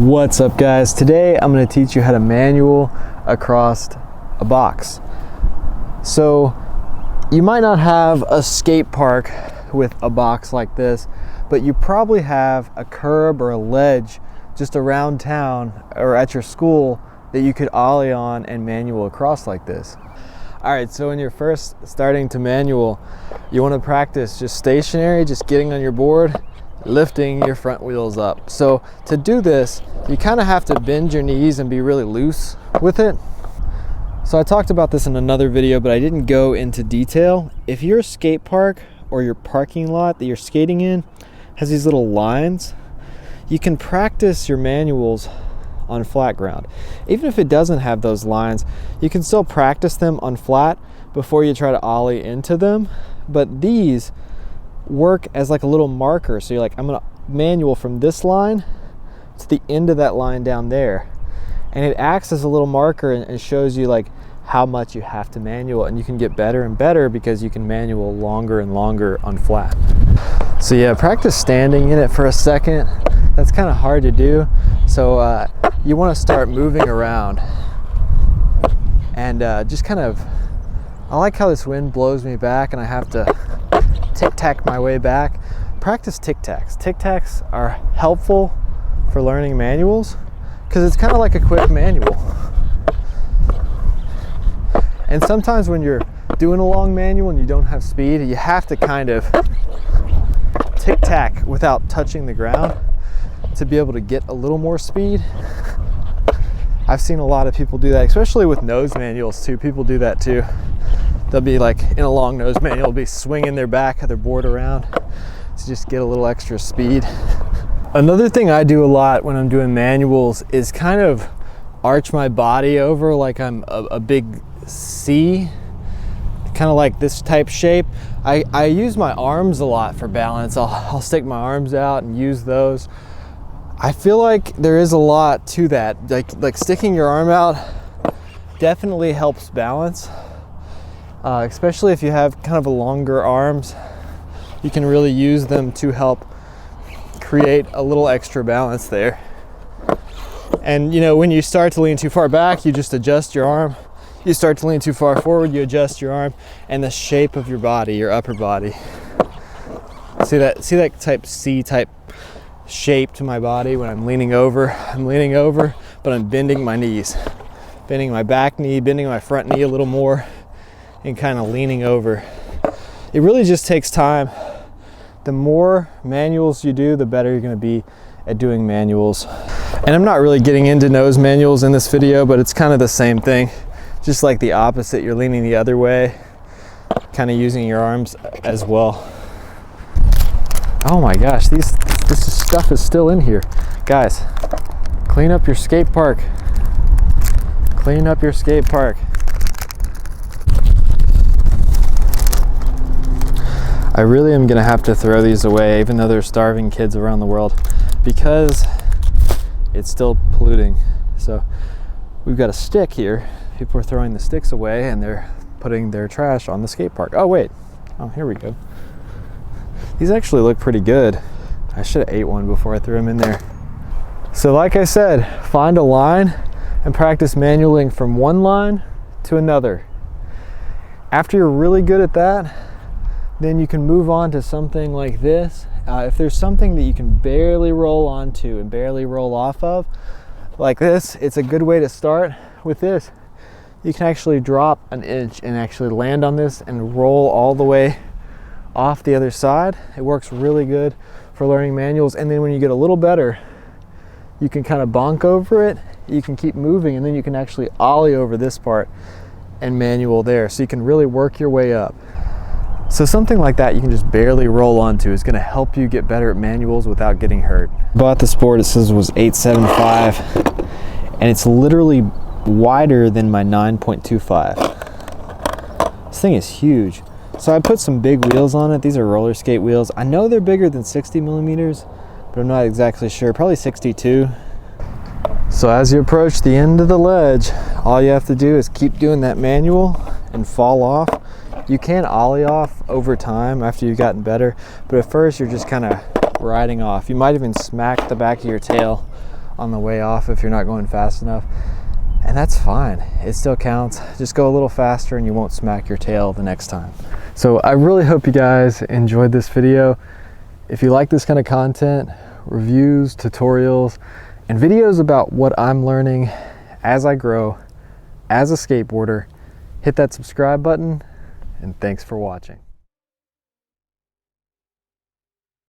What's up, guys? Today I'm going to teach you how to manual across a box. So you might not have a skate park with a box like this, but you probably have a curb or a ledge just around town or at your school that you could ollie on and manual across like this. All right, so when you're first starting to manual, you want to practice just stationary, just getting on your board, lifting your front wheels up. So to do this, you kind of have to bend your knees and be really loose with it. So I talked about this in another video, but I didn't go into detail. If your skate park or your parking lot that you're skating in has these little lines, you can practice your manuals on flat ground. Even if it doesn't have those lines, you can still practice them on flat before you try to ollie into them. But these work as like a little marker. So you're like, I'm gonna manual from this line to the end of that line down there. And it acts as a little marker and shows you like how much you have to manual, and you can get better and better because you can manual longer and longer on flat. So yeah, practice standing in it for a second. That's kind of hard to do. So you want to start moving around and just kind of, I like how this wind blows me back and I have to tic-tac my way back. Practice tic-tacs. Tic-tacs are helpful for learning manuals because it's kind of like a quick manual. And sometimes when you're doing a long manual and you don't have speed, you have to kind of tic-tac without touching the ground to be able to get a little more speed. I've seen a lot of people do that, especially with nose manuals too. People do that too. They'll be like in a long nose manual, be swinging their back of their board around to just get a little extra speed. Another thing I do a lot when I'm doing manuals is kind of arch my body over like I'm a big C, kind of like this type shape. I use my arms a lot for balance. I'll stick my arms out and use those. I feel like there is a lot to that. Like sticking your arm out definitely helps balance. Especially if you have kind of a longer arms, you can really use them to help create a little extra balance there. And you know, when you start to lean too far back, you just adjust your arm. You start to lean too far forward, you adjust your arm and the shape of your body, your upper body. See that type C type shape to my body when I'm leaning over. I'm leaning over, but I'm bending my knees, bending my back knee, bending my front knee a little more, and kind of leaning over. It really just takes time. The more manuals you do, the better you're going to be at doing manuals. And I'm not really getting into nose manuals in this video, but it's kind of the same thing. Just like the opposite, you're leaning the other way, kind of using your arms as well. Oh my gosh, this stuff is still in here. Guys, clean up your skate park. Clean up your skate park. I really am gonna have to throw these away, even though there's starving kids around the world, because it's still polluting. So we've got a stick here. People are throwing the sticks away and they're putting their trash on the skate park. Oh wait, oh here we go. These actually look pretty good. I should have ate one before I threw them in there. So like I said, find a line and practice manualing from one line to another. After you're really good at that, then you can move on to something like this. If there's something that you can barely roll onto and barely roll off of, like this, it's a good way to start. With this, you can actually drop an inch and actually land on this and roll all the way off the other side. It works really good for learning manuals. And then when you get a little better, you can kind of bonk over it, you can keep moving, and then you can actually ollie over this part and manual there. So you can really work your way up. So something like that you can just barely roll onto is going to help you get better at manuals without getting hurt. Bought this board, it says it was 875, and it's literally wider than my 9.25. This thing is huge. So I put some big wheels on it. These are roller skate wheels. I know they're bigger than 60 millimeters, but I'm not exactly sure. Probably 62. So as you approach the end of the ledge, all you have to do is keep doing that manual and fall off. You can ollie off over time after you've gotten better, but at first you're just kind of riding off. You might even smack the back of your tail on the way off if you're not going fast enough. And that's fine, it still counts. Just go a little faster and you won't smack your tail the next time. So I really hope you guys enjoyed this video. If you like this kind of content, reviews, tutorials, and videos about what I'm learning as I grow as a skateboarder, hit that subscribe button, and thanks for watching.